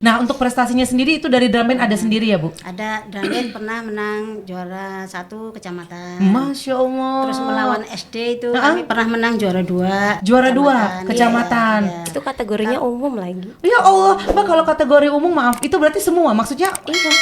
Nah, untuk prestasinya sendiri itu dari drum band ada sendiri ya, Bu? Ada drum band pernah menang juara 1 kecamatan. Masya Allah. Terus melawan SD itu kami pernah menang juara 2. Juara 2 kecamatan. Iya. Itu kategorinya umum lagi. Ya Allah, Mbak, kalau kategori umum maaf, itu berarti semua, maksudnya Iya.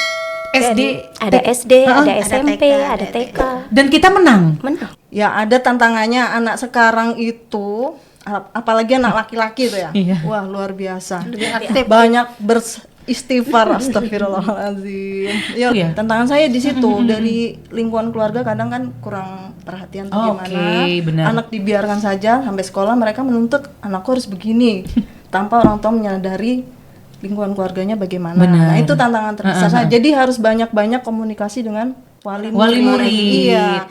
SD, Ada SD, ada SMP, ada TK. dan kita menang. Menang. Ya ada tantangannya anak sekarang itu, apalagi anak laki-laki itu ya. Iya. Wah luar biasa. Lebih aktif. Banyak beristighfar, astagfirullahaladzim. Ya, Iya. tantangan saya di situ dari lingkungan keluarga kadang kan kurang perhatian tuh Oke, gimana. benar. Anak dibiarkan saja sampai sekolah mereka menuntut anakku harus begini tanpa orang tua menyadari lingkungan keluarganya bagaimana. Benar. Nah, itu tantangan terbesar saya. Jadi harus banyak-banyak komunikasi dengan wali murid. Iya.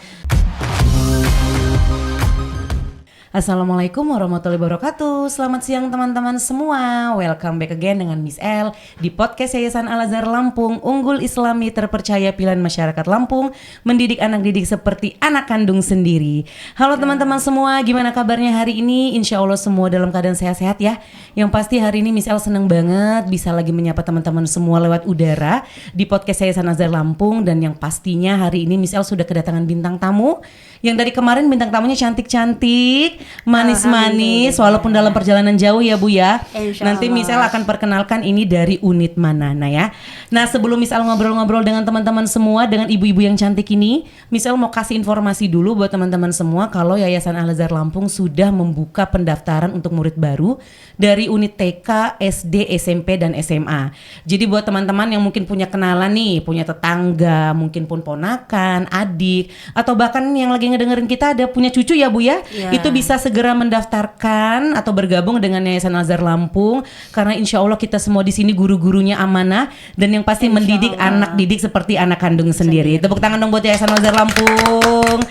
Assalamualaikum warahmatullahi wabarakatuh. Selamat siang teman-teman semua. Welcome back again dengan Miss L di podcast Yayasan Al-Azhar Lampung, unggul Islami terpercaya pilihan masyarakat Lampung, mendidik anak didik seperti anak kandung sendiri. Halo teman-teman semua, gimana kabarnya hari ini? Insya Allah semua dalam keadaan sehat-sehat ya. Yang pasti hari ini Miss L seneng banget bisa lagi menyapa teman-teman semua lewat udara di podcast Yayasan Al-Azhar Lampung. Dan yang pastinya hari ini Miss L sudah kedatangan bintang tamu yang dari kemarin bintang tamunya cantik-cantik, manis-manis, walaupun dalam perjalanan jauh ya Bu ya. Nanti Miss L akan perkenalkan ini dari unit mana ya. Nah sebelum Miss L ngobrol-ngobrol dengan teman-teman semua, dengan ibu-ibu yang cantik ini, Miss L mau kasih informasi dulu buat teman-teman semua kalau Yayasan Al-Azhar Lampung sudah membuka pendaftaran untuk murid baru dari unit TK, SD, SMP, dan SMA. Jadi buat teman-teman yang mungkin punya kenalan nih, punya tetangga, mungkin pun ponakan, adik, atau bahkan yang lagi ngedengerin kita ada punya cucu ya Bu ya, itu bisa segera mendaftarkan atau bergabung dengan Yayasan Al-Azhar Lampung, karena insya Allah kita semua di sini guru-gurunya amanah dan yang pasti mendidik anak didik seperti anak kandung sendiri. Tepuk tangan dong buat Yayasan Al-Azhar Lampung.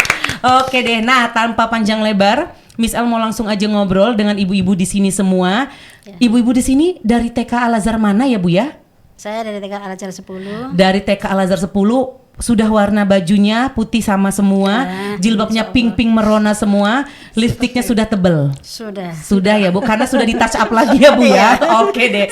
Oke deh, nah tanpa panjang lebar, Miss L mau langsung aja ngobrol dengan ibu-ibu di sini semua. Ibu-ibu di sini dari TK Al-Azhar mana ya Bu ya? Saya dari TK Al-Azhar 10. Dari TK Al-Azhar 10. Sudah warna bajunya putih sama semua, jilbabnya pink-pink merona semua, lipstiknya sudah tebel. Sudah ya Bu, karena sudah di touch up lagi ya Bu ya. Oke deh.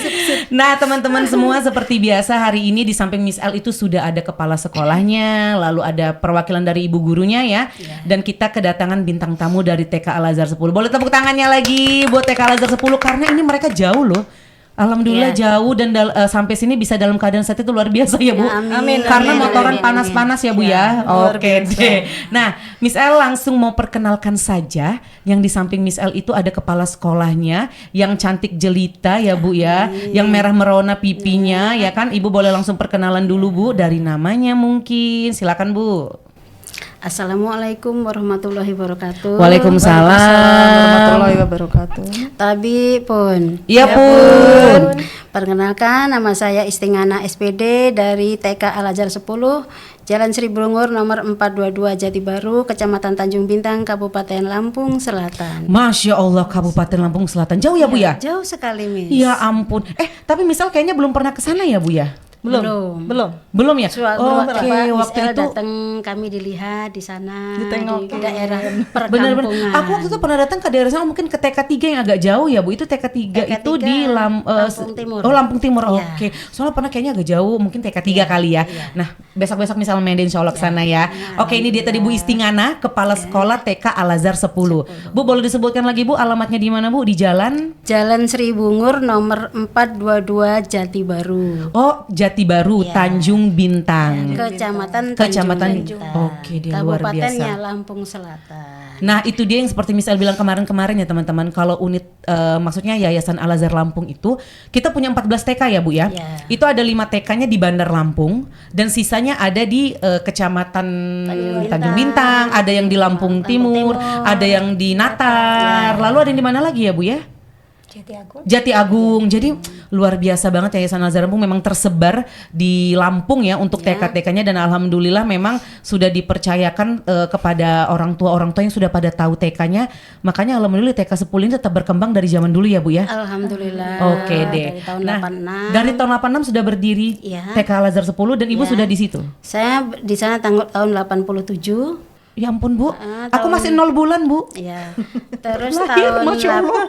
Nah teman-teman semua, seperti biasa hari ini di samping Miss L itu sudah ada kepala sekolahnya, lalu ada perwakilan dari ibu gurunya ya. Dan kita kedatangan bintang tamu dari TK Al-Azhar 10. Boleh tepuk tangannya lagi buat TK Al-Azhar 10 karena ini mereka jauh loh. Alhamdulillah jauh dan sampai sini bisa dalam keadaan sehat itu luar biasa ya Bu. Amin. Karena Amin. motoran Amin. panas-panas ya Bu ya. Oke deh. Nah, Miss L langsung mau perkenalkan saja yang di samping Miss L itu ada kepala sekolahnya yang cantik jelita ya Bu ya, yang merah merona pipinya ya kan. Ibu boleh langsung perkenalan dulu Bu dari namanya mungkin. Silakan Bu. Assalamualaikum warahmatullahi wabarakatuh. Waalaikumsalam warahmatullahi wabarakatuh. Tabi pun. Iya Pun. Perkenalkan, nama saya Istingana SPD dari TK Al-Azhar 10, Jalan Sri Brungur nomor 422 Jati Baru, Kecamatan Tanjung Bintang, Kabupaten Lampung Selatan. Masya Allah, Kabupaten Lampung Selatan. Jauh ya Bu ya? Jauh sekali, Miss. Ya ampun. Tapi misal kayaknya belum pernah ke sana ya Bu ya? Belum ya? Oke, waktu itu datang kami dilihat di sana di Ditengokin. daerah benar-benar. perkampungan. Aku waktu itu pernah datang ke daerah sana, mungkin ke TK 3 yang agak jauh ya Bu. Itu TK 3 itu di Lampung Timur. Oh, Lampung Timur. Iya. Oke. Soalnya pernah kayaknya agak jauh, mungkin TK 3 kali ya. Nah, besok-besok misalnya main insya Allah ke sana ya. Oke, ini dia tadi Bu Istingana, kepala sekolah TK Al-Azhar 10. Bu, boleh disebutkan lagi Bu alamatnya di mana Bu? Di Jalan Sri Bungur nomor 422 Jati Baru. Oh, Jati Baru, Tanjung Bintang. Kecamatan Kecamatan. Bintang. Oke, dia luar biasa. Kabupatennya Lampung Selatan. Nah itu dia yang seperti Miss El bilang kemarin-kemarin ya teman-teman. Kalau unit maksudnya Yayasan Al-Azhar Lampung itu kita punya 14 TK ya Bu ya. Itu ada 5 TK-nya di Bandar Lampung dan sisanya ada di Kecamatan Tanjung Bintang, ada yang di Lampung Timur, ada yang di Natar. Lalu ada yang di mana lagi ya Bu ya? Jati Agung. Jadi luar biasa banget Yayasan Al-Azhar Lampung memang tersebar di Lampung ya untuk TK-TK-nya dan alhamdulillah memang sudah dipercayakan kepada orang tua yang sudah pada tahu TK-nya. Makanya alhamdulillah TK 10 ini tetap berkembang dari zaman dulu ya Bu ya. Alhamdulillah. Oke deh. Dari tahun Nah, 86. dari tahun 86 sudah berdiri TK Al-Azhar 10 dan Ibu sudah di situ. Saya di sana tahun 87. Ya ampun Bu. Aku masih 0 bulan Bu. Iya. Terus Lahir, tahun Masya Allah.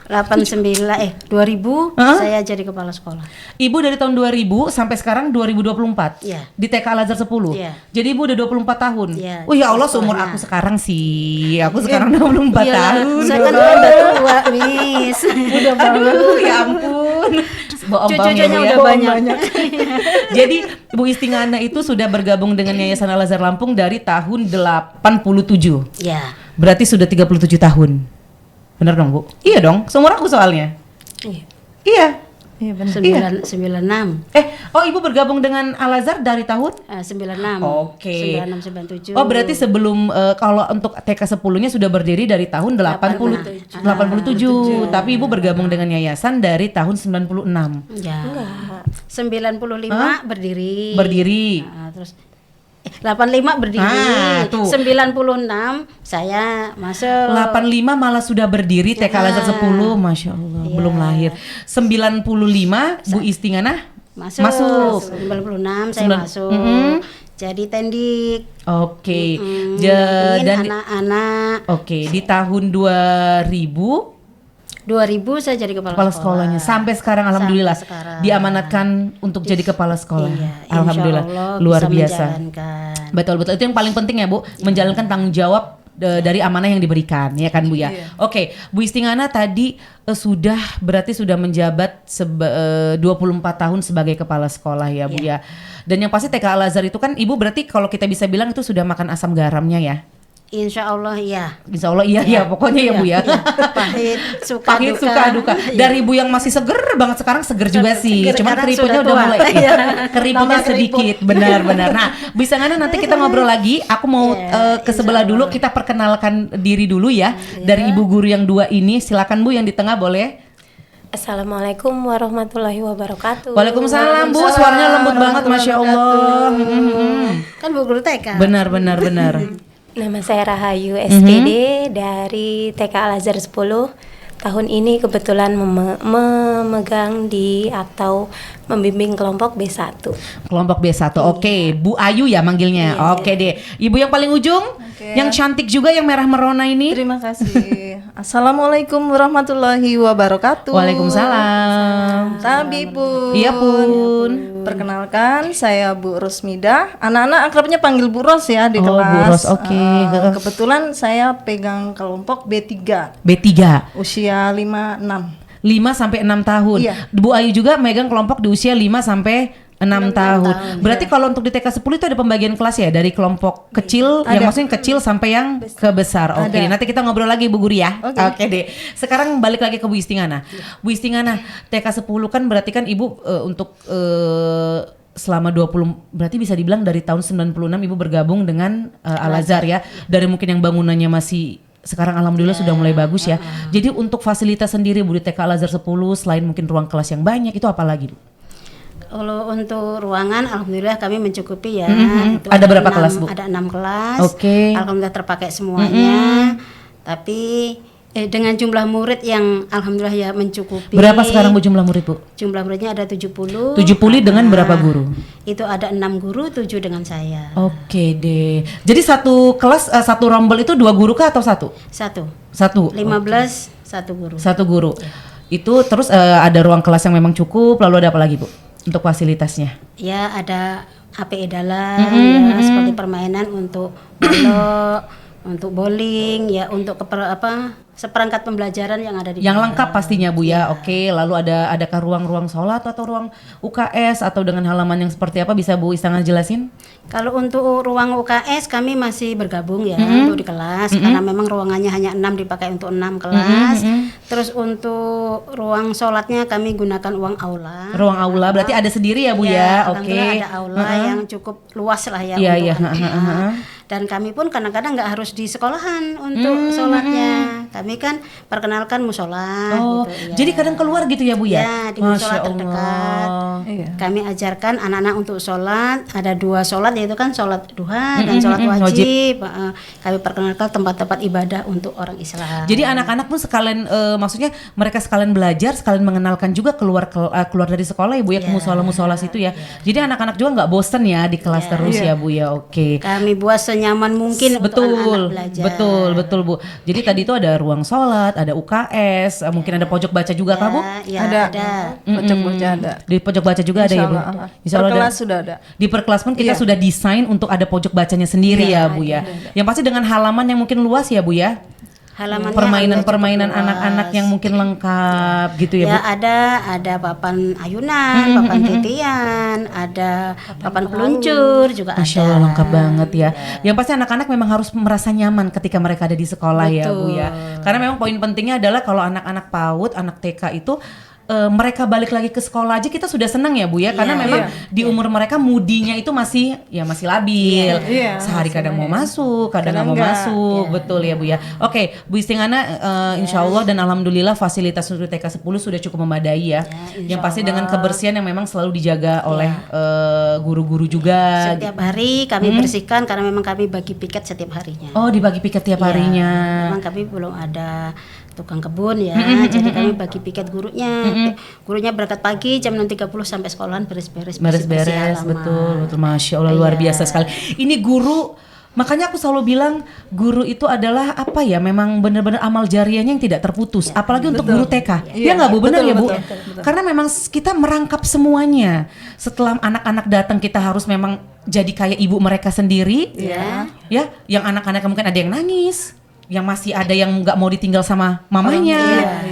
2000 saya jadi kepala sekolah. Ibu dari tahun 2000 sampai sekarang 2024 Iya. di TK Al-Azhar 10. Iya. Jadi Ibu udah 24 tahun. Iya, Oh ya Allah, di seumur sekolahnya. aku sekarang sih. Aku sekarang 24 tahun. Saya kan udah tua, Miss. Udah banget. Ya ampun. Bohong Cucu-cucunya ya, Bu, ya. udah banyak. Jadi Bu Istingana itu sudah bergabung dengan Yayasan Al-Azhar Lampung dari tahun 87. Ya. Berarti sudah 37 tahun. Bener dong, Bu? Iya dong, seumur aku soalnya. Iya. Iya. Iya benar. 96. Oh Ibu bergabung dengan Al-Azhar dari tahun? 96. Oke. 96 97. Oh berarti sebelum kalau untuk TK 10-nya sudah berdiri dari tahun 87. Tapi Ibu bergabung dengan yayasan dari tahun 96. Ya. 95 berdiri. Berdiri. Nah, terus 85 berdiri. Tuh. 96 saya masuk. 85 malah sudah berdiri TK Al-Azhar 10. Masya Allah, belum lahir. 95 Bu Istingana Masuk. 96 saya Sembilan- masuk. Jadi tendik. Oke. Ingin Dan anak-anak. oke, di tahun 2000 saya jadi kepala kepala sekolah. sekolahnya sampai sekarang alhamdulillah sekarang. diamanatkan untuk jadi kepala sekolah. Iya, Alhamdulillah, insya Allah luar bisa biasa. menjalankan. Betul itu yang paling penting ya Bu, menjalankan tanggung jawab dari amanah yang diberikan ya kan Bu ya. Oke, Bu Istingana tadi berarti sudah menjabat 24 tahun sebagai kepala sekolah ya Bu ya. Dan yang pasti TK Al-Azhar itu kan Ibu berarti kalau kita bisa bilang itu sudah makan asam garamnya ya. Insya Allah iya. Insya Allah iya pokoknya ya Bu ya. Pahit suka Pahit duka. suka duka. Dari Ibu yang masih seger banget sekarang seger juga sih. Seger, Cuman sekarang keriputnya sudah udah tua. mulai keriputnya sedikit. Benar. Nah, bisa nggak nanti kita ngobrol lagi. Aku mau ke sebelah dulu. Kita perkenalkan diri dulu ya. Dari Ibu guru yang dua ini. Silakan Bu yang di tengah boleh. Assalamualaikum warahmatullahi wabarakatuh. Waalaikumsalam Bu. Suaranya lembut banget, masya Allah. Kan Bu Guru TK. Benar. Nama saya Rahayu SPD dari TK Al-Azhar 10. Tahun ini kebetulan memegang atau membimbing kelompok B1. Kelompok B1. Oke, Bu Ayu ya manggilnya. Oke deh. Ibu yang paling ujung, yang cantik juga yang merah merona ini. Terima kasih. Assalamualaikum warahmatullahi wabarakatuh. Waalaikumsalam. Tabipun. Iya Pun. Perkenalkan, saya Bu Rosmida. Anak-anak akrabnya panggil Bu Ros ya di Oh, kelas. Bu Ros, oke. Kebetulan saya pegang kelompok B3, B3. usia 5-6. 5 sampai 6 tahun. Iya. Bu Ayu juga megang kelompok di usia 5 sampai 6 tahun. Berarti kalau untuk di TK 10 itu ada pembagian kelas ya dari kelompok kecil yang maksudnya kecil sampai yang ke besar. Oke, nanti kita ngobrol lagi Bu Guru ya. Oke deh. Sekarang balik lagi ke Bu Istingana. Bu Istingana, TK 10 kan berarti kan Ibu untuk selama 20 berarti bisa dibilang dari tahun 96 Ibu bergabung dengan Al-Azhar ya. Dari mungkin yang bangunannya masih sekarang alhamdulillah sudah mulai bagus ya. Jadi untuk fasilitas sendiri Bu di TK Al-Azhar 10 selain mungkin ruang kelas yang banyak itu apa lagi Bu? Kalau untuk ruangan alhamdulillah kami mencukupi ya. Itu Ada berapa 6 kelas, Bu? Ada 6 kelas. Oke. Alhamdulillah terpakai semuanya. Tapi dengan jumlah murid yang alhamdulillah ya mencukupi. Berapa sekarang Bu jumlah murid Bu? Jumlah muridnya ada 70. 70 dengan berapa guru? Itu ada 6 guru, 7 dengan saya. Oke deh. Jadi satu kelas satu rombel itu 2 guru kah atau satu? Satu. Satu. 15 satu guru. Satu guru. Itu terus ada ruang kelas yang memang cukup. Lalu ada apa lagi Bu? Untuk fasilitasnya? Ya ada APE dalam ya seperti permainan untuk bola, untuk bowling ya untuk seperangkat pembelajaran yang ada di Yang dalam. lengkap pastinya Bu ya. Oke, lalu adakah ruang-ruang sholat atau ruang UKS atau dengan halaman yang seperti apa bisa Bu Istana jelasin? Kalau untuk ruang UKS kami masih bergabung ya untuk di kelas karena memang ruangannya hanya 6 dipakai untuk 6 kelas. Terus untuk ruang sholatnya kami gunakan uang aula. Ruang aula berarti ada sendiri ya Bu ya. Oke. Alhamdulillah ada aula yang cukup luas lah ya Iya, untuk iya. anak-anak. Dan kami pun kadang-kadang nggak harus di sekolahan untuk sholatnya. Kami kan perkenalkan musola Oh, gitu ya. jadi kadang keluar gitu ya Bu ya? Ya, di musola Masya terdekat. Allah. Iya. Kami ajarkan anak-anak untuk sholat. Ada 2 sholat yaitu kan sholat duha dan sholat wajib. Kami perkenalkan tempat-tempat ibadah untuk orang Islam. Jadi anak-anak pun sekalian maksudnya mereka sekalian belajar, sekalian mengenalkan juga keluar dari sekolah ya Bu ya ke musola-musola situ ya. Jadi anak-anak juga nggak bosen ya di kelas terus ya Bu ya. Oke. Kami buat senyaman mungkin untuk Betul, anak-anak belajar. betul Bu. Jadi tadi itu ada ruang sholat, ada UKS, mungkin ada pojok baca juga kah Bu? Ya, ada. ada. Pojok baca ada. Di pojok baca juga ada ya Bu? Insya Allah ada. kelas sudah ada. Di per kelas pun kita Iya. sudah desain untuk ada pojok bacanya sendiri ya Bu ya. Yang pasti dengan halaman yang mungkin luas ya Bu ya. Halamannya Permainan-permainan ada cukup anak-anak luas. yang mungkin lengkap gitu ya Bu. Ya ada papan ayunan, papan titian, ada papan peluncur juga ada. Masya Allah lengkap banget ya. Yang pasti anak-anak memang harus merasa nyaman ketika mereka ada di sekolah ya Bu ya. Karena memang poin pentingnya adalah kalau anak-anak PAUD, anak TK itu mereka balik lagi ke sekolah aja kita sudah senang ya Bu ya. Karena memang di umur mereka mudinya itu masih labil. Iya. Sehari kadang mau masuk, kadang nggak mau masuk. Betul ya Bu ya. Oke, Bu Istingana insya Allah dan alhamdulillah fasilitas untuk TK 10 sudah cukup memadai ya. Yang pasti dengan kebersihan yang memang selalu dijaga oleh guru-guru juga. Setiap hari kami bersihkan karena memang kami bagi piket setiap harinya. Oh, dibagi piket tiap harinya. Memang kami belum ada tukang kebun ya, jadi kami bagi piket gurunya. Gurunya berangkat pagi jam 6.30 sampai sekolahan beres-beres. bersih-bersih Beres-beres, halaman. betul, Masya Allah luar biasa sekali. Ini guru, makanya aku selalu bilang guru itu adalah apa ya, memang benar-benar amal jariahnya yang tidak terputus. Apalagi untuk guru TK, ya nggak Bu, benar ya Bu? Karena memang kita merangkap semuanya. Setelah anak-anak datang kita harus memang jadi kayak ibu mereka sendiri, ya. Yang anak-anak mungkin ada yang nangis. Yang masih ada yang nggak mau ditinggal sama mamanya,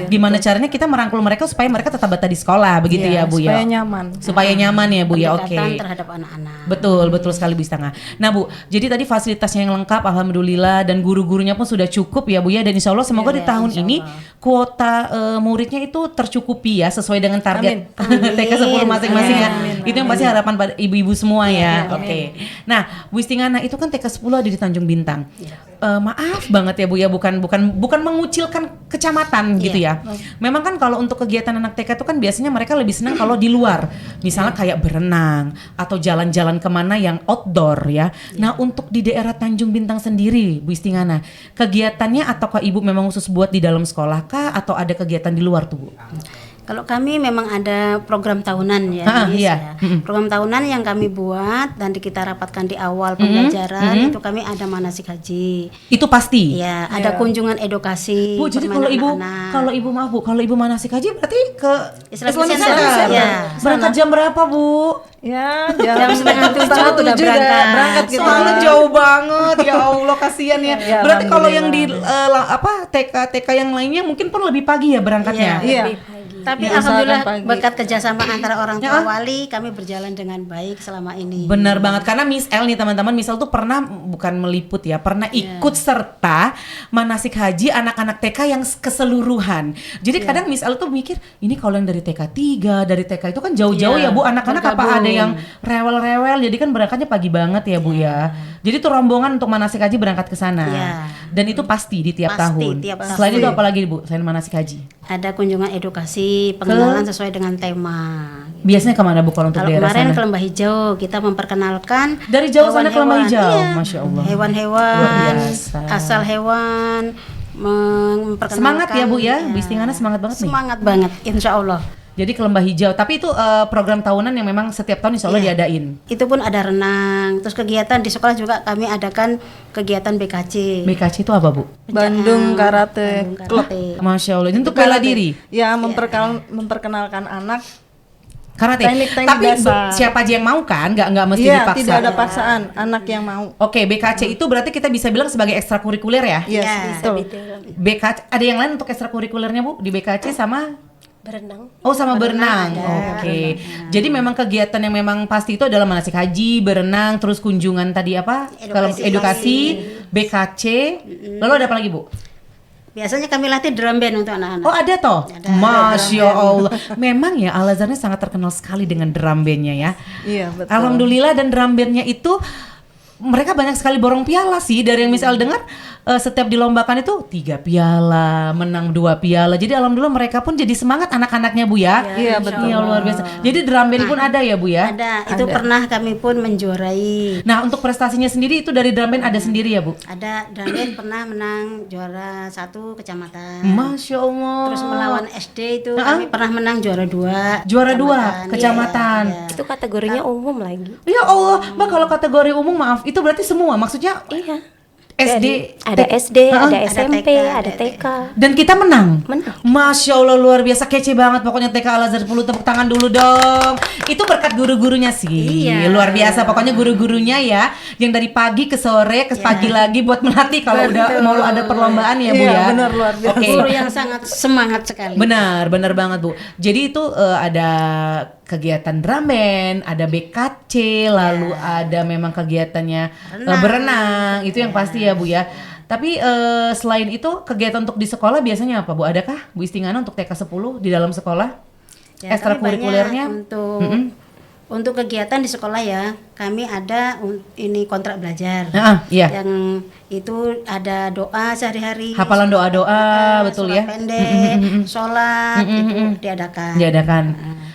gimana caranya kita merangkul mereka supaya mereka tetap betah di sekolah, begitu ya Bu ya? Supaya nyaman. Supaya nyaman ya Bu ya, oke. Pendekatan terhadap anak-anak. Betul sekali Bu Istana. Nah Bu, jadi tadi fasilitasnya yang lengkap, alhamdulillah, dan guru-gurunya pun sudah cukup ya Bu ya, dan insya Allah semoga di tahun ini kuota muridnya itu tercukupi ya sesuai dengan target TK 10 masing-masing ya. Itu yang pasti harapan pada ibu-ibu semua ya. Oke. Nah Bu Istingana itu kan TK 10 ada di Tanjung Bintang. Maaf banget ya Bu ya, bukan mengucilkan kecamatan gitu ya. Memang kan kalau untuk kegiatan anak TK itu kan biasanya mereka lebih senang kalau di luar, misalnya kayak berenang atau jalan-jalan kemana yang outdoor ya. Nah untuk di daerah Tanjung Bintang sendiri Bu Istingana, kegiatannya ataukah Ibu memang khusus buat di dalam sekolah kah atau ada kegiatan di luar tuh Bu? Kalau kami memang ada program tahunan ya, Miss, ya. Program tahunan yang kami buat dan kita rapatkan di awal pembelajaran itu kami ada manasik haji. Itu pasti. Ya, ada kunjungan edukasi. Bu, jadi kalau ibu manasik haji berarti ke Islamic Center. Center. Ya. Berangkat jam berapa Bu? Ya, Jam setengah tujuh udah tujuh berangkat. gitu. Soalnya jauh banget ya Allah, kasihan ya. Ya, Berarti kalau yang di TK yang lainnya mungkin pun lebih pagi ya berangkatnya. Iya. Tapi Ya, alhamdulillah usahakan pagi. berkat kerjasama antara orang tua wali kami berjalan dengan baik selama ini. Benar banget, karena Miss L nih teman-teman, Miss L tuh pernah bukan meliput ya, pernah ikut serta manasik haji anak-anak TK yang keseluruhan. Jadi kadang Miss L tuh mikir, ini kalau yang dari TK 3, dari TK itu kan jauh-jauh ya Bu, anak-anak apa ada yang rewel-rewel, jadi kan berangkatnya pagi banget ya Bu ya. Jadi tuh rombongan untuk manasik haji berangkat ke sana. Dan itu pasti di tiap tahun. Selain itu apa lagi Bu, selain manasik haji? Ada kunjungan edukasi, pengenalan sesuai dengan tema. Biasanya kemana Bu kalau untuk Kalau daerah kemarin sana? ke Lembah Hijau kita memperkenalkan Dari jauh sana ke Lembah Hijau, iya, Masya Allah. Luar hewan-hewan, biasa. asal hewan, memperkenalkan. Semangat ya Bu ya, Bu Istingana semangat banget nih. Semangat banget, insya Allah. Jadi ke Lembah Hijau, tapi itu program tahunan yang memang setiap tahun insya Allah diadain. Itu pun ada renang, terus kegiatan di sekolah juga kami adakan kegiatan BKC. BKC itu apa Bu? Bandung Karate Bandung Club. Karate. Masya Allah, itu untuk bela diri. Ya, memperkenalkan anak. Karate. Teknik-teknik Tapi dasar. siapa aja yang mau kan? Nggak mesti Iya, dipaksa. tidak ada paksaan, anak yang mau. Oke, BKC itu berarti kita bisa bilang sebagai ekstrakurikuler ya? Yes, Ya, betul. BKC, ada yang lain untuk ekstrakurikulernya Bu? Di BKC sama? Berenang. Oh sama berenang. Oke. Jadi memang kegiatan yang memang pasti itu adalah manasik haji, berenang, terus kunjungan tadi apa? Edukasi, BKC. Lalu ada apa lagi Bu? Biasanya kami latih drum band untuk anak-anak. Oh ada toh? Masya Allah. Memang ya Al-Azhar ini sangat terkenal sekali dengan drum bandnya ya. Iya, betul. Alhamdulillah, dan drum bandnya itu mereka banyak sekali borong piala sih. Dari yang misal dengar setiap dilombakan itu 3 piala, menang 2 piala. Jadi alhamdulillah mereka pun jadi semangat anak-anaknya Bu ya. Iya, betul. Iya luar biasa. Jadi drum band pun ada ya Bu ya? Ada, itu pernah kami pun menjuarai. Nah untuk prestasinya sendiri itu dari drum band ada sendiri ya Bu? Ada drum band pernah menang juara 1 kecamatan. Masya Allah. Terus melawan SD itu kami pernah menang juara 2. Juara 2 kecamatan. Itu kategorinya umum lagi. Ya Allah, Mbak kalau kategori umum maaf itu berarti semua maksudnya Iya. SD, Ada SD, ada Ada SMP, TK, ada TK. dan kita menang. Menang. Masya Allah, luar biasa, kece banget pokoknya TK Al Azhar 10, tepuk tangan dulu dong. Itu berkat guru-gurunya sih. Iya. Luar biasa pokoknya guru-gurunya ya, yang dari pagi ke sore ke pagi lagi buat melatih kalau udah mau ada perlombaan ya Bu Iya, ya. benar, luar biasa. Oke. Guru yang sangat semangat sekali. Benar banget Bu. Jadi itu ada kegiatan drum band, ada BKC, lalu ada memang kegiatannya berenang. Itu yang pasti ya Bu ya. Tapi selain itu kegiatan untuk di sekolah biasanya apa Bu? Adakah Bu Istingana untuk TK 10 di dalam sekolah? Ya, kami Ekstrakurikulernya? banyak untuk kegiatan di sekolah ya, kami ada ini kontrak belajar. Iya. Yang itu ada doa sehari-hari. Hafalan doa-doa, betul sholat ya. pendek, sholat itu diadakan. Diadakan.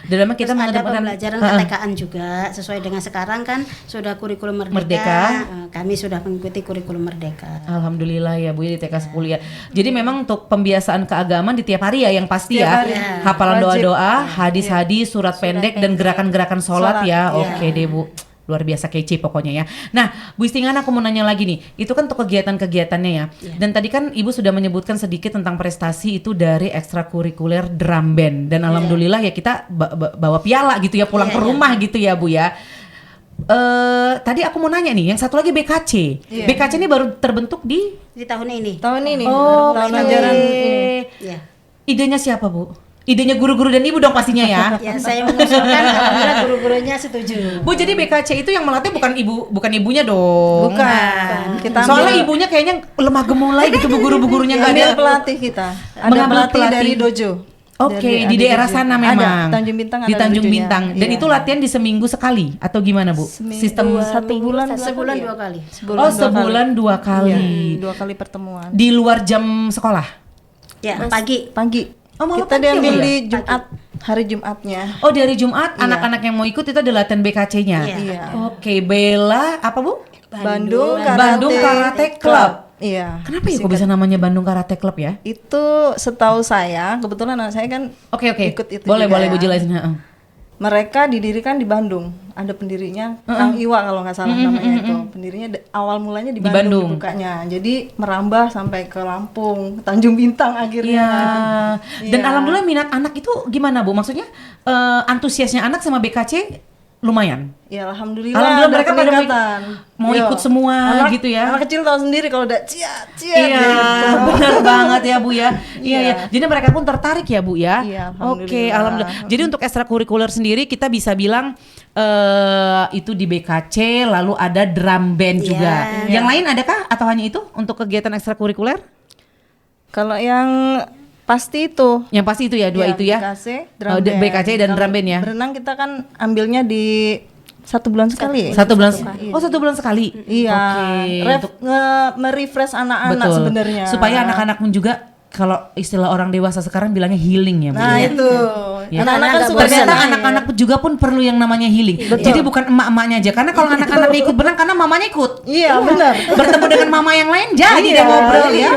Dan memang kita Terus ada mengadakan pembelajaran KTK-an juga sesuai dengan sekarang kan sudah kurikulum Merdeka. merdeka. Kami sudah mengikuti kurikulum merdeka. Alhamdulillah ya Bu ya di TK 10 ya. Jadi memang untuk pembiasaan keagamaan di tiap hari ya yang pasti ya. hari. Hafalan Wajib. doa-doa, hadis-hadis, surat pendek dan gerakan-gerakan sholat ya. Oke deh Bu. Luar biasa kece pokoknya ya. Nah, Bu Istingana aku mau nanya lagi nih. Itu kan untuk kegiatan-kegiatannya ya. Dan tadi kan Ibu sudah menyebutkan sedikit tentang prestasi itu dari ekstrakurikuler drum band. Dan alhamdulillah ya kita bawa piala gitu ya pulang ke rumah gitu ya Bu ya. Tadi aku mau nanya nih, yang satu lagi BKC. BKC ini baru terbentuk di Di tahun ini. Tahun ini, Oh, tahun oke. ajaran ini. Ya. Idenya siapa Bu? Idenya guru-guru dan Ibu dong pastinya ya. Ya, saya mengusulkan, alhamdulillah guru-gurunya setuju. Bu, jadi BKC itu yang melatih bukan ibunya dong. Bukan. Kita Soalnya ambil- ibunya kayaknya lemah gemulai gitu Bu, guru-gurunya nggak ada. ambil pelatih kita. Ada Mengambil pelatih pelatih. dari dojo. Oke, Dari- di ada daerah dojo. sana memang. Ada, Tanjung Bintang Di ada Tanjung dojonya. Bintang. Dan Iya. itu latihan di seminggu sekali atau gimana Bu? Sistem satu bulan Sebulan berapa 2 kali. ya? sebulan 2 kali. Iya, 2 kali pertemuan. Di luar jam sekolah. Ya, pagi. Pagi. Oh, malah Kita pagi ya, diambil Bu, ya? di Jumat, hari Jumatnya. Oh, dari Jumat anak-anak yang mau ikut itu ada latihan BKC-nya. Iya. Oke, Bella apa Bu? Bandung Karate Club. Iya. Kenapa ya kok bisa namanya Bandung Karate Club ya? Itu setahu saya, kebetulan anak saya kan Oke. ikut itu Boleh juga Bu ya. jelasin. Heeh. Mereka didirikan di Bandung. Ada pendirinya Kang Iwa kalau nggak salah namanya itu. Pendirinya awal mulanya di Di Bandung, Bandung. dibukanya. Jadi merambah sampai ke Lampung, Tanjung Bintang akhirnya. Iya. Dan alhamdulillah minat anak itu gimana Bu? Maksudnya antusiasnya anak sama BKC lumayan. Ya alhamdulillah. Alhamdulillah ada mereka pada peningkatan. mau Iya. ikut semua gitu ya. Anak kecil tahu sendiri kalau udah ciat Iya, gitu. benar banget ya Bu ya. Iya ya. Jadi mereka pun tertarik ya Bu ya. Iya, Oke, alhamdulillah. alhamdulillah. Jadi untuk ekstrakurikuler sendiri kita bisa bilang itu di BKC, lalu ada drum band juga. Yang lain adakah atau hanya itu untuk kegiatan ekstrakurikuler? Kalau yang pasti itu. Yang pasti itu ya, dua itu ya. BKC, Oh, BKC dan drum band ya. Berenang kita kan ambilnya di 1 bulan sekali. Satu bulan. Oh, 1 bulan sekali. Iya. Oke. Untuk Merefresh anak-anak betul. sebenarnya. Supaya anak-anak pun juga kalau istilah orang dewasa sekarang bilangnya healing ya Bu. Nah itu. Ya. Anak-anak kan suka Ternyata berenang. anak-anak juga pun perlu yang namanya healing. Jadi bukan emak-emaknya aja. Karena kalau anak-anaknya ikut berenang karena mamanya ikut. Iya benar. Bertemu dengan mama yang lain jadi Iya, dia ngobrol ya. iya.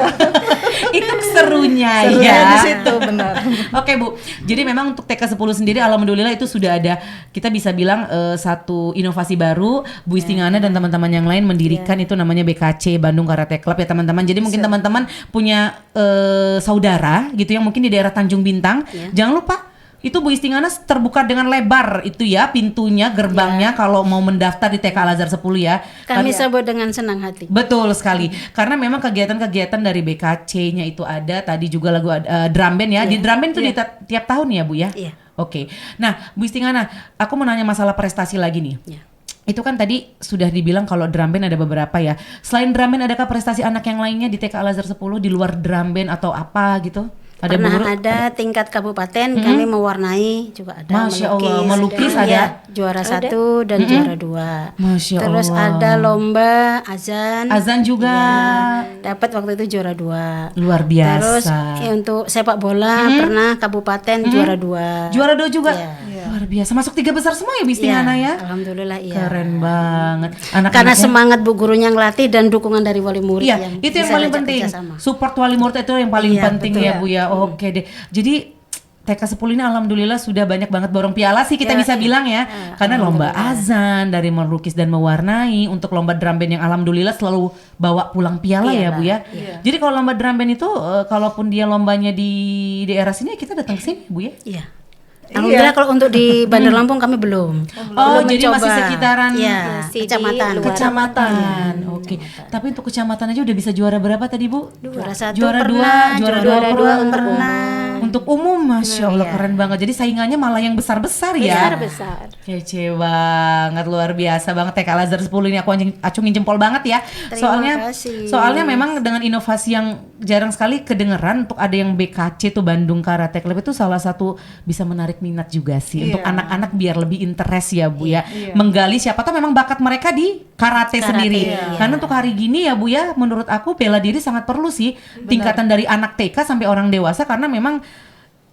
Itu serunya Serunya ya. di situ benar. Oke Bu, jadi memang untuk TK 10 sendiri alhamdulillah itu sudah ada, kita bisa bilang satu inovasi baru. Bu Istingana dan teman-teman yang lain mendirikan itu namanya BKC Bandung Karate Club ya teman-teman. Jadi mungkin teman-teman punya saudara gitu yang mungkin di daerah Tanjung Bintang, jangan lupa itu Bu Istingana terbuka dengan lebar itu ya pintunya, gerbangnya kalau mau mendaftar di TK Al Azhar 10 ya. Kami sambut dengan senang hati. Betul sekali, karena memang kegiatan-kegiatan dari BKC-nya itu ada, tadi juga lagu drum band ya. Di drum band itu di tiap tahun ya Bu ya? Iya. Oke, nah Bu Istingana, aku mau nanya masalah prestasi lagi nih. Iya. Itu kan tadi sudah dibilang kalau drum band ada beberapa ya. Selain drum band adakah prestasi anak yang lainnya di TK Al Azhar 10 di luar drum band atau apa gitu? Ada Pernah Bu Guru? ada tingkat kabupaten kami mewarnai juga ada. Masya Allah, melukis ada? Ya, juara 1 dan juara 2. Masya Terus Allah. ada lomba azan. Azan juga. Dapat waktu itu juara 2. Luar biasa. Terus untuk sepak bola pernah kabupaten juara 2. Juara 2 juga. Iya. Luar biasa. Masuk 3 besar semua ya Bu Istingana ya? Alhamdulillah iya. Keren banget. Karena Anak-anaknya- semangat bu gurunya ngelatih dan dukungan dari wali murid Iya, itu yang bisa paling ajak penting. kerjasama. Support wali murid itu yang paling Iya, penting betul. ya Bu ya. Oke deh. Jadi TK 10 ini alhamdulillah sudah banyak banget borong piala sih kita bisa bilang ya. Karena lomba azan, dari melukis dan mewarnai, untuk lomba drum band yang alhamdulillah selalu bawa pulang piala ya Bu ya. Jadi kalau lomba drum band itu kalaupun dia lombanya di daerah sini kita datang ke sini Bu ya. Iya. Alhamdulillah kalau untuk di Bandar Lampung kami belum. Oh, jadi mencoba. masih sekitaran Masih di kecamatan. luar. kecamatan. Oke. Tapi untuk kecamatan aja udah bisa juara berapa tadi Bu? Juara 1 Juara pernah, dua, juara 2 pernah. pernah. Untuk umum, Masya Allah keren banget. Jadi saingannya malah yang besar-besar ya. Besar. Kece banget, luar biasa banget TK Al-Azhar 10 ini aku acungin jempol banget ya. Terima kasih. Soalnya memang dengan inovasi yang jarang sekali kedengeran untuk ada yang BKC tuh Bandung Karate Club itu salah satu bisa menarik minat juga sih untuk anak-anak biar lebih interest ya Bu ya. Menggali siapa tahu memang bakat mereka di karate sendiri. Karena untuk hari gini ya Bu ya, menurut aku bela diri sangat perlu sih. Tingkatan dari anak TK sampai orang dewasa karena memang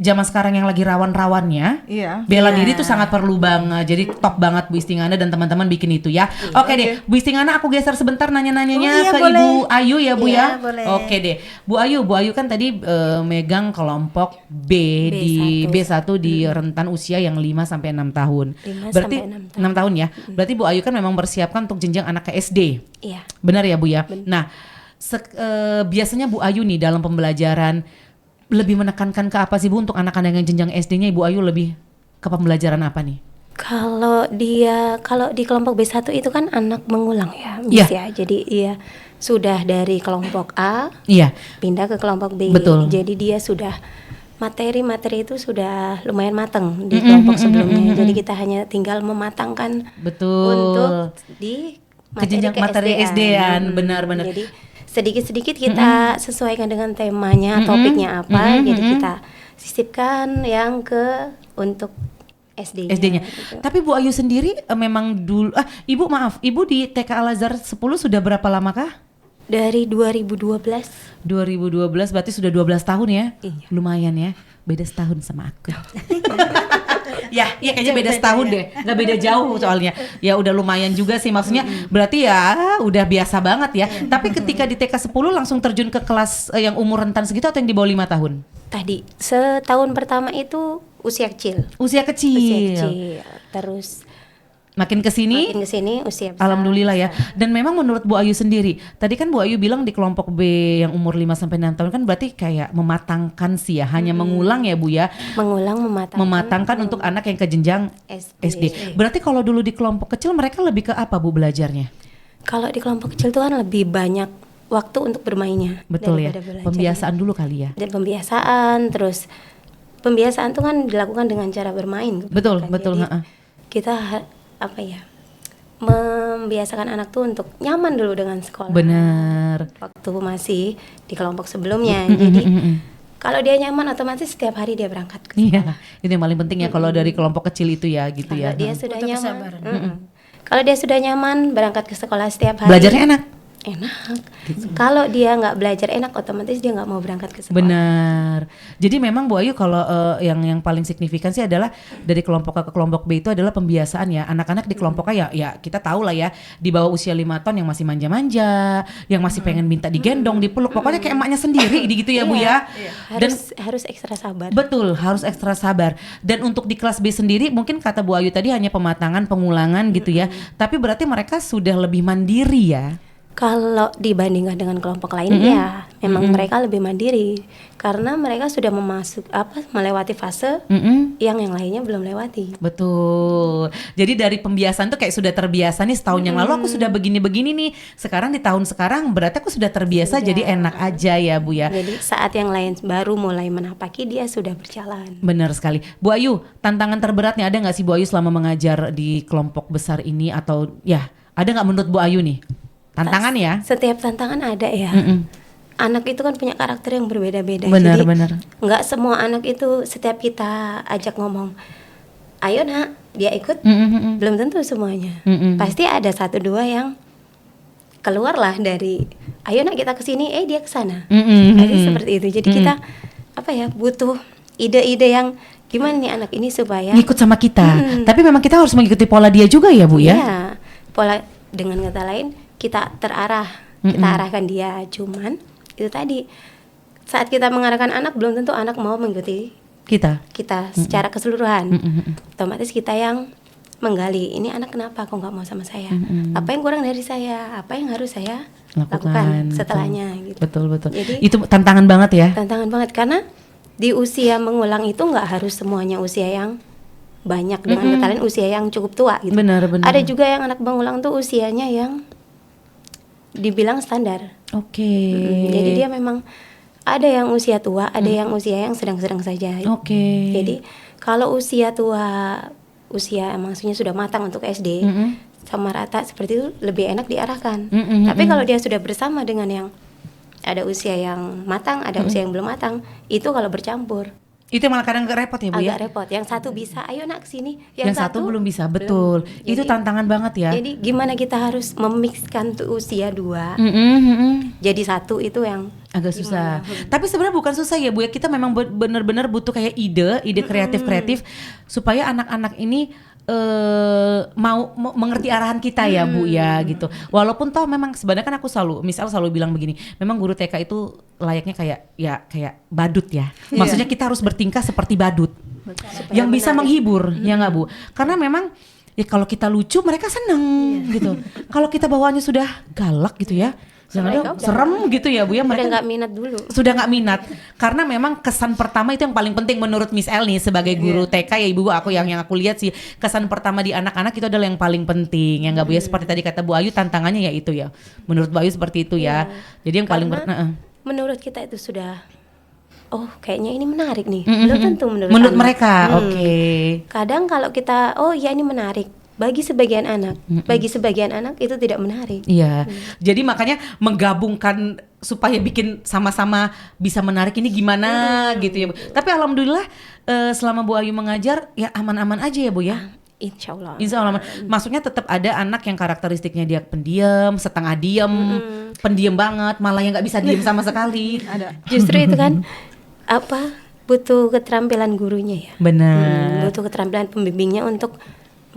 zaman sekarang yang lagi rawan-rawannya, bela diri tuh sangat perlu banget. Jadi top banget Bu Istingana dan teman-teman bikin itu ya. Oke deh, Bu Istingana aku geser sebentar nanya-nanyanya ke boleh. Ibu Ayu ya Bu ya. Boleh. Oke deh, Bu Ayu kan tadi megang kelompok B di B1 di rentan usia yang 5 sampai 6 tahun. 5 Berarti sampai 6 tahun ya. Berarti Bu Ayu kan memang bersiapkan untuk jenjang anak ke SD. Iya. Benar ya Bu ya? Nah, biasanya Bu Ayu nih dalam pembelajaran lebih menekankan ke apa sih Bu untuk anak-anak yang jenjang SD-nya Ibu Ayu lebih ke pembelajaran apa nih? Kalau di kelompok B1 itu kan anak mengulang ya, Iya. ya. Jadi sudah dari kelompok A Iya. pindah ke kelompok B. Betul. Jadi dia sudah materi-materi itu sudah lumayan matang di kelompok sebelumnya. Jadi kita hanya tinggal mematangkan Betul. untuk di Ke jenjang materi SD-an, benar-benar. Jadi sedikit-sedikit kita sesuaikan dengan temanya, topiknya apa. Jadi kita sisipkan yang untuk SD-nya. Gitu. Tapi Bu Ayu sendiri memang dulu Ibu di TK Al-Azhar 10 sudah berapa lama kah? Dari 2012. 2012 berarti sudah 12 tahun ya? Iya. Lumayan ya, beda setahun sama aku. Iya kayaknya beda setahun deh, nggak beda jauh soalnya. Ya udah lumayan juga sih, maksudnya berarti ya udah biasa banget ya. Tapi ketika di TK 10 langsung terjun ke kelas yang umur rentan segitu atau yang di bawah 5 tahun? Tadi setahun pertama itu usia kecil. Usia kecil. Terus Makin kesini makin kesini usia besar. alhamdulillah ya. Dan memang menurut Bu Ayu sendiri, tadi kan Bu Ayu bilang di kelompok B yang umur 5 sampai 6 tahun kan berarti kayak mematangkan sih ya, hanya mengulang ya Bu ya. Mengulang Mematangkan untuk anak yang ke jenjang SD. Berarti kalau dulu di kelompok kecil mereka lebih ke apa Bu belajarnya? Kalau di kelompok kecil itu kan lebih banyak waktu untuk bermainnya. Betul ya. daripada belajar. Pembiasaan dulu kali ya. Dan pembiasaan, terus pembiasaan itu kan dilakukan dengan cara bermain. Betul, kan? betul, Jadi, kita membiasakan anak tuh untuk nyaman dulu dengan sekolah. Bener. Waktu masih di kelompok sebelumnya. Jadi kalau dia nyaman otomatis setiap hari dia berangkat ke sekolah. Iya, itu yang paling penting ya kalau dari kelompok kecil itu ya gitu ya. Kalau dia sudah Butuh nyaman. kesabaran. Kalau dia sudah nyaman berangkat ke sekolah setiap hari. Belajarnya enak. Kalau dia nggak belajar enak, otomatis dia nggak mau berangkat ke sekolah. Benar. Jadi memang Bu Ayu kalau yang paling signifikan sih adalah dari kelompok A ke kelompok B itu adalah pembiasaan ya. Anak-anak di kelompok A ya kita tahu lah ya, di bawah usia 5 tahun yang masih manja-manja, yang masih pengen minta digendong, dipeluk, pokoknya kayak emaknya sendiri gitu ya Bu ya. Dan Harus ekstra sabar. betul, harus ekstra sabar. Dan untuk di kelas B sendiri mungkin kata Bu Ayu tadi hanya pematangan, pengulangan gitu ya. Tapi berarti mereka sudah lebih mandiri ya. Kalau dibandingkan dengan kelompok lain ya, memang mereka lebih mandiri karena mereka sudah melewati fase yang lainnya belum lewati. Betul. Jadi dari pembiasaan tuh kayak sudah terbiasa nih setahun yang lalu aku sudah begini-begini nih. Sekarang di tahun sekarang berarti aku sudah terbiasa jadi enak aja ya Bu ya. Jadi saat yang lain baru mulai menapaki dia sudah berjalan. Benar sekali. Bu Ayu, tantangan terberatnya ada nggak sih Bu Ayu selama mengajar di kelompok besar ini atau ya ada nggak menurut Bu Ayu nih? Tantangan ya? Setiap tantangan ada ya. Anak itu kan punya karakter yang berbeda-beda. Benar, Jadi benar. nggak semua anak itu setiap kita ajak ngomong, ayo nak, dia ikut. Belum tentu semuanya. Pasti ada 1-2 yang keluarlah dari, ayo nak kita kesini, dia kesana. Pasti seperti itu. Jadi kita butuh ide-ide yang gimana nih anak ini supaya Ngikut sama kita. Tapi memang kita harus mengikuti pola dia juga ya Bu ya? Iya, pola dengan kata lain kita kita arahkan dia. Cuman itu tadi saat kita mengarahkan anak belum tentu anak mau mengikuti kita secara keseluruhan. Otomatis kita yang menggali, ini anak kenapa kok nggak mau sama saya, apa yang kurang dari saya, apa yang harus saya lakukan setelahnya gitu. Betul. Jadi, itu tantangan banget ya. Tantangan banget karena di usia mengulang itu nggak harus semuanya usia yang banyak dengan kata lain usia yang cukup tua gitu. Benar. Ada juga yang anak mengulang tuh usianya yang dibilang standar. Oke. Jadi dia memang ada yang usia tua, ada yang usia yang sedang-sedang saja. Oke. Jadi kalau usia tua, maksudnya sudah matang untuk SD, sama rata seperti itu lebih enak diarahkan. Tapi kalau dia sudah bersama dengan yang ada usia yang matang, ada usia yang belum matang, itu kalau bercampur Itu malah kadang repot ya Bu agak ya. repot. Yang satu bisa, ayo nak kesini. Yang satu belum bisa, betul. Itu tantangan banget ya. Jadi gimana kita harus memixkan tuh usia dua, jadi satu itu yang agak susah. Tapi sebenarnya bukan susah ya Bu ya. Kita memang benar-benar butuh kayak ide kreatif supaya anak-anak ini mau mengerti arahan kita ya Bu ya gitu. Walaupun toh memang sebenarnya kan aku selalu bilang begini, memang guru TK itu layaknya kayak badut ya. Maksudnya kita harus bertingkah seperti badut. Yang bisa menghibur, ya nggak Bu? Karena memang ya kalau kita lucu mereka seneng gitu. Kalau kita bawaannya sudah galak gitu ya, yang ada serem gitu ya Bu ya, mereka nggak minat dulu. Sudah nggak minat karena memang kesan pertama itu yang paling penting menurut Miss El nih sebagai guru TK ya Ibu. Aku yang aku lihat sih kesan pertama di anak-anak itu adalah yang paling penting ya nggak Bu ya. Seperti tadi kata Bu Ayu, tantangannya ya itu ya, menurut Bu Ayu seperti itu ya. Jadi yang paling menurut kita itu sudah kayaknya ini menarik nih, belum tentu menurut mereka. Oke. Kadang kalau kita ya ini menarik, bagi sebagian anak itu tidak menarik. Iya. Jadi makanya menggabungkan supaya bikin sama-sama bisa menarik ini gimana gitu ya Bu. Tapi alhamdulillah selama Bu Ayu mengajar ya aman-aman aja ya Bu ya. Insya Allah. Maksudnya tetap ada anak yang karakteristiknya dia pendiam, setengah diam, pendiam banget, malah yang nggak bisa diam sama sekali. Ada. Justru itu kan butuh keterampilan gurunya ya. Benar. Butuh keterampilan pembimbingnya untuk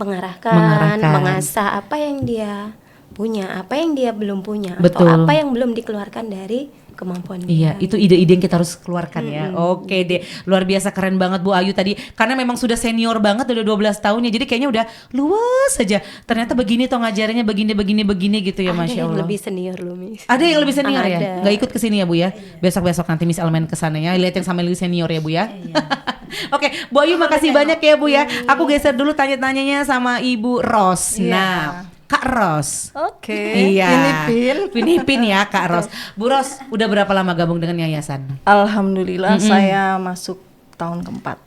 mengarahkan, mengasah apa yang dia punya, apa yang dia belum punya, Betul. atau apa yang belum dikeluarkan dari kemampuan dia. Iya, itu ide-ide yang kita harus keluarkan ya. Oke deh, luar biasa keren banget Bu Ayu tadi. Karena memang sudah senior banget, udah 12 tahun ya. Jadi kayaknya udah luas saja. Ternyata begini toh ngajarannya begini gitu ya, Masya Allah. Ada yang lebih senior loh, Miss. Ada yang lebih senior ya? Ada. Nggak ikut kesini ya Bu ya? Besok-besok nanti Miss Elmen kesana ya. Lihat yang sama lebih senior ya Bu ya. Oke, Bu Ayu makasih banyak ya Bu ya. Aku geser dulu tanya-tanyanya sama Ibu Ros. Nah, Kak Ros. Oke. Iya. Pinipin ya Kak Ros. Bu Ros, udah berapa lama gabung dengan yayasan? Alhamdulillah saya masuk tahun keempat.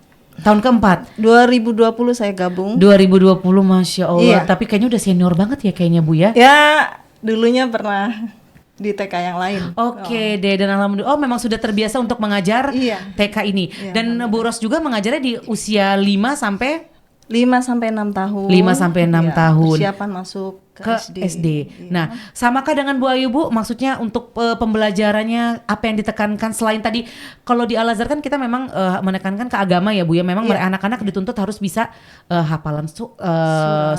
Tahun keempat. 2020 saya gabung. 2020, Masya Allah. Iya. Tapi kayaknya udah senior banget ya kayaknya Bu ya. Ya, dulunya pernah di TK yang lain. Oke deh, dan alhamdulillah memang sudah terbiasa untuk mengajar TK ini. Dan Bu Ros juga mengajarnya di usia 5 sampai 5-6 tahun. 5-6 tahun. Persiapan masuk ke SD. Iya. Nah, samakah dengan Bu Ayu Bu? Maksudnya untuk pembelajarannya apa yang ditekankan selain tadi kalau di Al Azhar kan kita memang menekankan ke agama ya Bu ya. Memang anak-anak dituntut harus bisa hafalan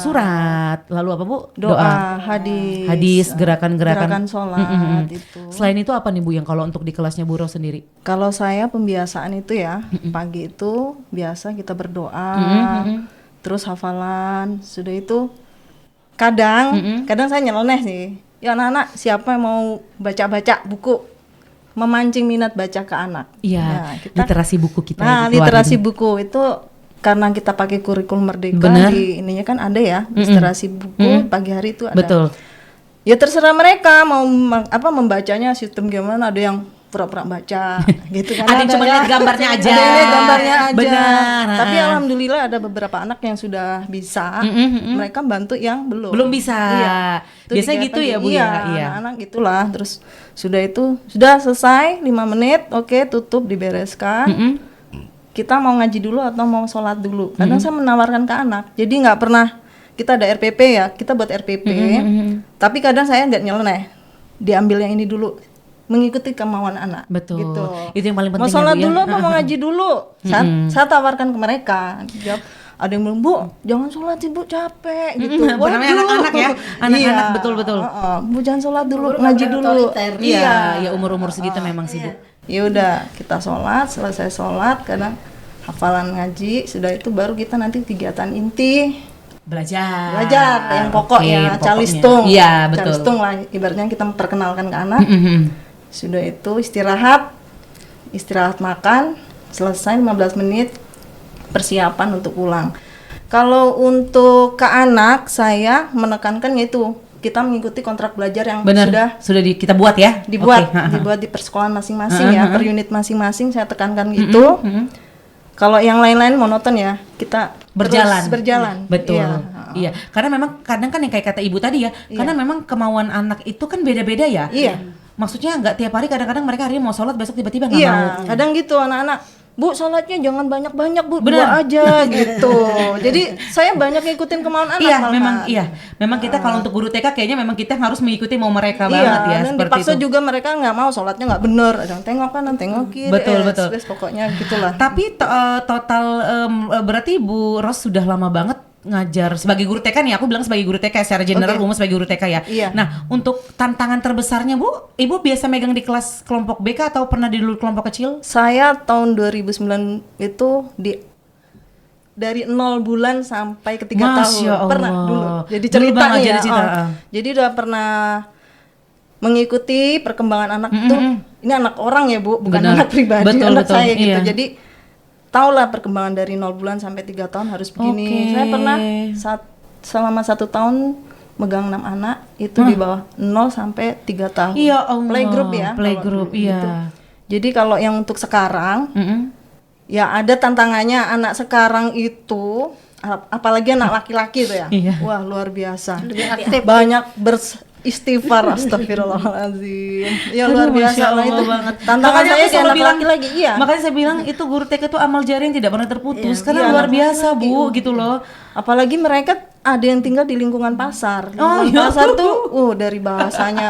surat. Lalu apa Bu? Doa, hadis, gerakan sholat itu. Selain itu apa nih Bu yang kalau untuk di kelasnya Bu Ros sendiri? Kalau saya pembiasaan itu ya, pagi itu biasa kita berdoa. Terus hafalan, sudah itu kadang saya nyeleneh sih. Ya anak-anak siapa yang mau baca-baca buku, memancing minat baca ke anak. Iya, literasi buku kita. Nah, literasi buku itu karena kita pakai kurikulum Merdeka. Di ininya kan ada ya, literasi buku pagi hari itu ada. Betul. Ya terserah mereka mau membacanya sistem gimana, ada yang pura-pura baca gitu kan. Ada yang cuma lihat gambarnya aja. Ada yang lihat gambarnya aja. Benar. Tapi alhamdulillah ada beberapa anak yang sudah bisa. Mereka bantu yang belum bisa. Iya. Biasanya gitu ya Bu ya. Iya. Anak-anak gitulah. Terus sudah selesai 5 menit. Oke, tutup dibereskan. Kita mau ngaji dulu atau mau sholat dulu. Kadang saya menawarkan ke anak. Jadi nggak pernah kita ada RPP ya. Kita buat RPP. Tapi kadang saya nggak nyeleneh. Diambil yang ini dulu. Mengikuti kemauan anak. Betul. Gitu. Itu yang paling penting. Mau sholat ya, Bu, dulu ya? apa mau ngaji dulu? Saya tawarkan ke mereka. Jawab, ada yang bilang, Bu, jangan sholat sih Bu, capek gitu. Namanya anak-anak ya. Anak-anak betul-betul. Bu jangan sholat dulu, ngaji dulu. Iya, ya umur-umur segitu memang sih Bu. Ya udah, kita sholat, selesai sholat, kadang hafalan ngaji, sudah itu baru kita nanti kegiatan inti Belajar yang pokok Oke, ya, pokoknya. calistung. Iya betul. Calistung lah ibaratnya kita memperkenalkan ke anak. Sudah itu istirahat makan, selesai 15 menit persiapan untuk pulang. Kalau untuk ke anak, saya menekankan yaitu kita mengikuti kontrak belajar yang Benar. sudah kita buat ya. dibuat Oke. dibuat di persekolahan masing-masing ya, per unit masing-masing saya tekankan gitu. Kalau yang lain-lain monoton ya, kita Berjalan. terus berjalan. Betul. Iya. Iya, karena memang kadang kan yang kayak kata ibu tadi ya, karena memang kemauan anak itu kan beda-beda ya. Iya. Maksudnya nggak tiap hari, kadang-kadang mereka hari ini mau sholat, besok tiba-tiba nggak mau. Iya, kadang gitu anak-anak, Bu sholatnya jangan banyak-banyak Bu, Bener. 2 aja gitu. Jadi saya banyak ngikutin kemauan anak. Iya, malahan. memang kita kalau untuk guru TK kayaknya memang kita harus mengikuti mau mereka Iya, banget ya, dan seperti dipaksa itu. juga mereka nggak mau sholatnya nggak bener, ada yang tengok kanan, tengok kiri, Betul. pokoknya gitulah. Tapi total berarti Bu Ros sudah lama banget ngajar sebagai guru TK nih, aku bilang sebagai guru TK secara general, Oke. umum sebagai guru TK ya. Iya. Nah, untuk tantangan terbesarnya Bu, Ibu biasa megang di kelas kelompok BK atau pernah di dulu kelompok kecil? Saya tahun 2009 itu dari 0 bulan sampai ke 3 Masya tahun Allah. pernah dulu. Jadi Dulu cerita banget nih jadi ya. cerita, Jadi udah pernah mengikuti perkembangan anak tuh. Ini anak orang ya Bu, bukan Benar. anak pribadi, Betul, anak betul. saya gitu. Iya. Jadi tahulah perkembangan dari 0 bulan sampai 3 tahun harus begini. Oke. Saya pernah selama 1 tahun megang 6 anak itu di bawah 0 sampai 3 tahun. Iya Allah. Playgroup ya. Playgroup, kalau iya. gitu. Jadi kalau yang untuk sekarang Mm-mm. ya ada tantangannya anak sekarang itu, apalagi anak laki-laki itu ya. Iya. Wah, luar biasa. Lebih aktif. Banyak beristighfar, astagfirullahaladzim. Ya luar Aduh, biasa Masya lah itu. Allah banget. Tantangan Makanya saya aku di selalu anak bilang, laki-laki, iya. Makanya saya bilang itu guru TK itu amal jari yang tidak pernah terputus, karena iya, luar anak biasa Bu, gitu loh. Apalagi mereka ada yang tinggal di lingkungan pasar. Oh, Lingkungan iya. pasar tuh, dari bahasanya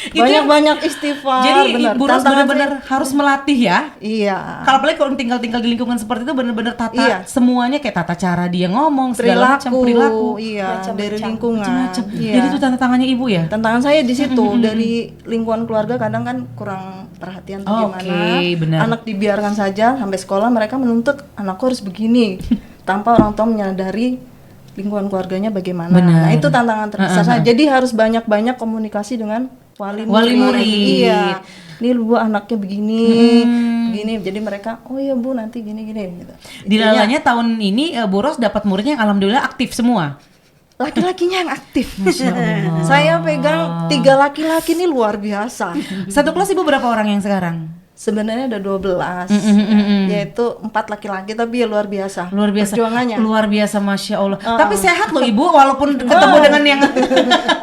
Itu yang- banyak istighfar. Jadi bener. Bu Ros Tantangan benar-benar harus melatih ya. iya. Kalau apalagi kalau tinggal di lingkungan seperti itu benar-benar tata Iya. semuanya kayak tata cara dia ngomong, segala macam perilaku. iya, dari lingkungan. Macam-macam. Iya. Jadi itu tantangannya Ibu ya. Tantangan saya di situ, dari lingkungan keluarga kadang kan kurang perhatian atau Oke, gimana. benar. Anak dibiarkan saja sampai sekolah, mereka menuntut anakku harus begini tanpa orang tua menyadari lingkungan keluarganya bagaimana. Benar. Nah, itu tantangan terbesar saya. Jadi harus banyak-banyak komunikasi dengan wali murid. Iya. Ini Bu anaknya begini, begini. Jadi mereka, oh iya Bu nanti gini-gini gitu. Dilalanya tahun ini Bu Ros dapat muridnya yang alhamdulillah aktif semua. Laki-lakinya yang aktif. Masya Allah. Saya pegang 3 laki-laki ini luar biasa. Satu kelas Ibu berapa orang yang sekarang? Sebenarnya ada 12, yaitu 4 laki-laki, tapi ya luar biasa. Luar biasa. Perjuangannya. Luar biasa Masya Allah. Tapi sehat loh Ibu, walaupun ketemu dengan yang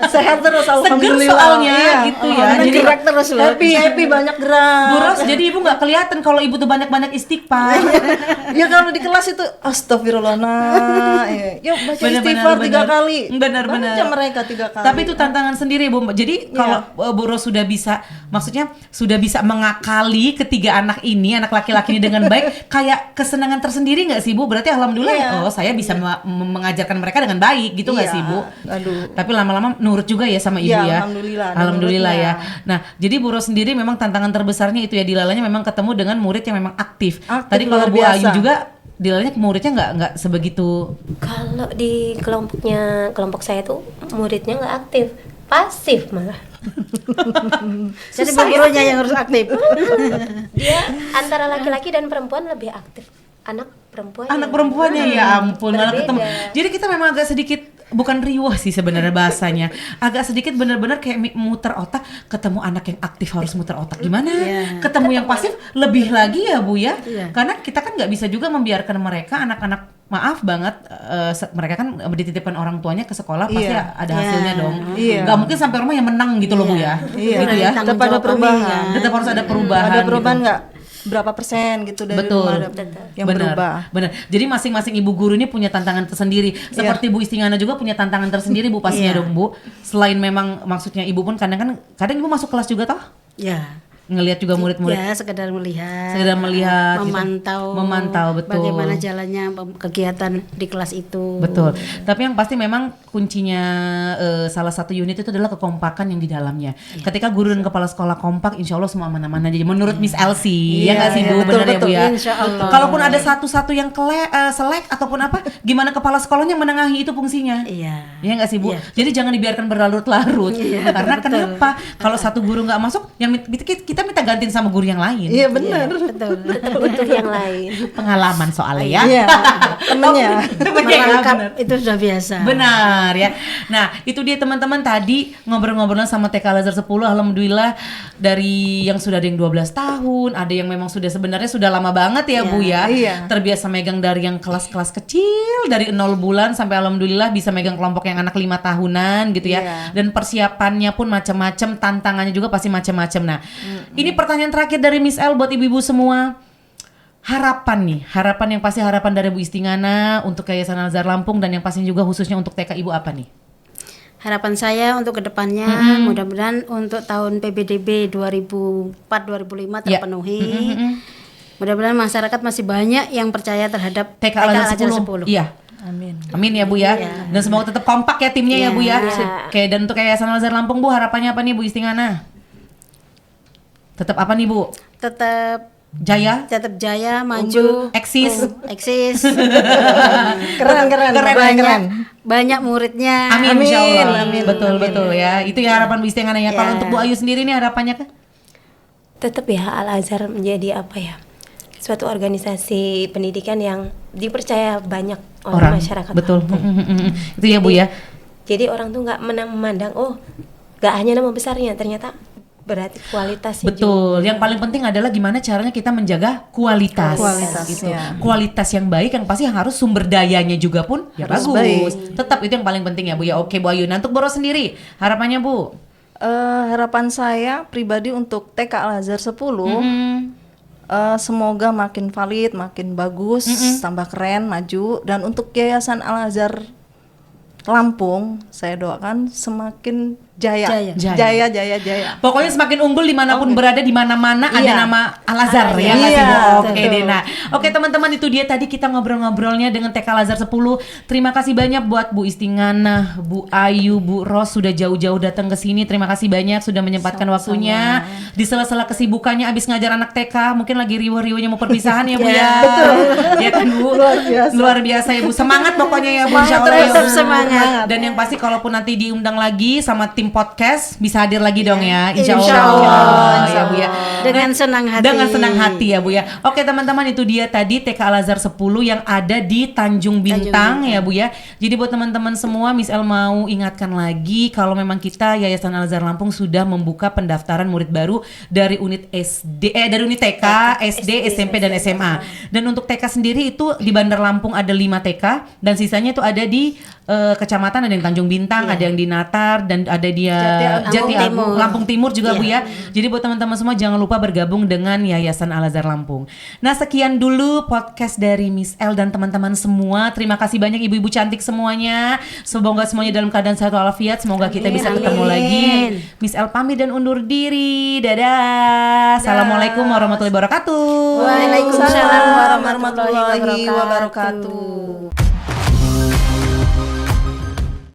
Sehat terus, seger alhamdulillah. soalnya Iya. gitu ya. Jadi Jadi gerak terus loh. Happy banyak gerak. Bu Ros, jadi Ibu nggak kelihatan kalau Ibu tuh banyak-banyak istighfar. Ya kalau di kelas itu astagfirullah nah. Yuk baca Benar-benar, istighfar 3 benar. kali. Benar-benar. Baca mereka 3 kali. Tapi itu tantangan sendiri Bu. Jadi Iya. kalau Bu Ros sudah bisa, maksudnya sudah bisa mengakali ketiga anak ini, anak laki-laki ini dengan baik, kayak kesenangan tersendiri nggak sih Bu? Berarti alhamdulillah Iya. oh saya bisa mengajarkan mereka dengan baik gitu nggak Iya. sih Bu? Aduh. Tapi lama-lama nurut juga ya sama Ibu Iya, ya. alhamdulillah, ada Alhamdulillah ya. nurutnya. Nah, jadi Bu Ros sendiri memang tantangan terbesarnya itu ya, dilalanya memang ketemu dengan murid yang memang aktif. Aktif, Tadi kalau luar Bu Ayu biasa. juga dilalanya muridnya nggak sebegitu. Kalau di kelompok saya tuh muridnya nggak aktif, pasif malah. Jadi Bu gurunya yang harus aktif. Dia antara laki-laki dan perempuan lebih aktif. Anak Perempuannya ya ampun malah berbeda. ketemu. Jadi kita memang agak sedikit bukan riuh sih sebenarnya bahasanya. Agak sedikit benar-benar kayak muter otak, ketemu anak yang aktif harus muter otak gimana? Ketemu yang pasif lebih lagi ya Bu ya. Karena kita kan nggak bisa juga membiarkan mereka anak-anak, maaf banget, mereka kan dititipkan orang tuanya ke sekolah pasti Iya. ada hasilnya dong. Iya. Nggak mungkin sampai rumah yang menang gitu loh Bu ya. Iya. Gitu ya. Tanggung Tetap ada jawab perubahan. kami, Tetap harus ada perubahan. Ada perubahan gitu. nggak? Berapa persen gitu dari Betul. rumah yang berubah. Benar. Jadi masing-masing ibu guru ini punya tantangan tersendiri. Seperti Bu Istingana juga punya tantangan tersendiri Bu pastinya dong Bu. Selain memang maksudnya ibu pun kadang ibu masuk kelas juga toh? Ya. Ngelihat juga murid-murid. Ya, sekedar melihat. Sekedar melihat, gitu. Memantau betul. bagaimana jalannya kegiatan di kelas itu. Betul. Tapi yang pasti memang kuncinya salah satu unit itu adalah kekompakan yang di dalamnya. Ketika guru dan kepala sekolah kompak, insya Allah semua aman-aman aja. Menurut Miss Elsie, ya nggak sih Bu, benar ya Bu ya. Insya Allah. Kalaupun ada satu-satu yang selek ataupun apa, gimana kepala sekolahnya menengahi itu fungsinya? Iya. Iya nggak sih Bu? Iya. Jadi jangan dibiarkan berlarut-larut. Karena kenapa? Kalau satu guru nggak masuk, yang kita minta gantiin sama guru yang lain. Iya benar. Betul. Tetap butuh yang lain. Pengalaman soalnya ya. Iya. Temennya. Melengkap benar. itu sudah biasa. Benar ya. Nah, itu dia teman-teman tadi ngobrol-ngobrol sama TK Al-Azhar 10. Alhamdulillah dari yang sudah ada yang 12 tahun, ada yang memang sebenarnya sudah lama banget ya Bu ya. Iya. Terbiasa megang dari yang kelas-kelas kecil dari 0 bulan sampai alhamdulillah bisa megang kelompok yang anak 5 tahunan gitu ya. Iya. Dan persiapannya pun macam-macam, tantangannya juga pasti macam-macam. Nah, ini pertanyaan terakhir dari Miss El buat ibu-ibu semua. Harapan yang pasti harapan dari Bu Istingana untuk Yayasan Al-Azhar Lampung dan yang pastinya juga khususnya untuk TK Ibu apa nih? Harapan saya untuk kedepannya mudah-mudahan untuk tahun PBDB 2004-2005 terpenuhi. Mudah-mudahan masyarakat masih banyak yang percaya terhadap TK Al-Azhar 10. Iya. Amin. Amin ya Bu ya. Dan semoga tetap kompak ya timnya ya Bu ya. Iya. Oke, dan untuk Yayasan Al-Azhar Lampung Bu harapannya apa nih Bu Istingana? Tetap apa nih Bu? tetap Jaya, maju, eksis. eksis. Keren. Banyak muridnya. Amin, insya Allah. Amin. Betul ya. Itu ya harapan Bu Istingana ya. Kalau untuk Bu Ayu sendiri nih harapannya kan? Tetap ya Al-Azhar menjadi apa ya? Suatu organisasi pendidikan yang dipercaya banyak oleh masyarakat. Betul. Lampung. Itu ya Bu ya. Jadi orang tuh nggak memandang nggak hanya nama besarnya, ternyata berarti kualitasnya juga. Betul. Yang paling penting adalah gimana caranya kita menjaga kualitas. Gitu. ya. Kualitas yang baik yang pasti harus sumber dayanya juga pun ya Harus bagus. baik. Tetap itu yang paling penting ya Bu ya. Oke Bu Ayu. Nah, untuk Boro sendiri harapannya Bu? Harapan saya pribadi untuk TK Al-Azhar 10 semoga makin valid, makin bagus, tambah keren, maju. Dan untuk Yayasan Al-Azhar Lampung saya doakan semakin jaya. Pokoknya semakin unggul dimanapun berada, di mana-mana ada Iya. nama Al-Azhar ya Iya, nggak sih, Bu? Oke betul. deh. Nah, oke teman-teman, itu dia tadi kita ngobrol-ngobrolnya dengan TK Al-Azhar 10. Terima kasih banyak buat Bu Istingana, Bu Ayu, Bu Ros sudah jauh-jauh datang ke sini. Terima kasih banyak sudah menyempatkan waktunya di sela-sela kesibukannya abis ngajar anak TK. Mungkin lagi riuh-riuhnya mau perpisahan ya Bu ya. Betul. Ya kan Bu? Luar biasa ya Bu. Semangat pokoknya ya Bu. Insya Allah ya, Bu. Tetap semangat. Dan yang pasti kalaupun nanti diundang lagi sama tim podcast bisa hadir lagi dong ya, insya Insya Allah. Allah. Ya Bu ya. Dengan senang hati. Dengan senang hati ya Bu ya. Oke teman-teman, itu dia tadi TK Al-Azhar 10 yang ada di Tanjung Bintang ya Bu ya. Jadi buat teman-teman semua, Miss El mau ingatkan lagi kalau memang kita Yayasan Al-Azhar Lampung sudah membuka pendaftaran murid baru dari unit dari unit TK, SD, SMP dan SMA. Dan untuk TK sendiri itu di Bandar Lampung ada 5 TK dan sisanya itu ada di kecamatan, ada yang Tanjung Bintang, ada yang di Natar dan ada di Jati Agung, Lampung Timur juga Bu ya. Jadi buat teman-teman semua jangan lupa bergabung dengan Yayasan Al-Azhar Lampung. Nah, sekian dulu podcast dari Miss El dan teman-teman semua. Terima kasih banyak ibu-ibu cantik semuanya. Semoga semuanya dalam keadaan sehat walafiat. Semoga kita bisa ketemu lagi. Miss El pamit dan undur diri. Dadah. Assalamualaikum warahmatullahi wabarakatuh. Waalaikumsalam warahmatullahi wabarakatuh.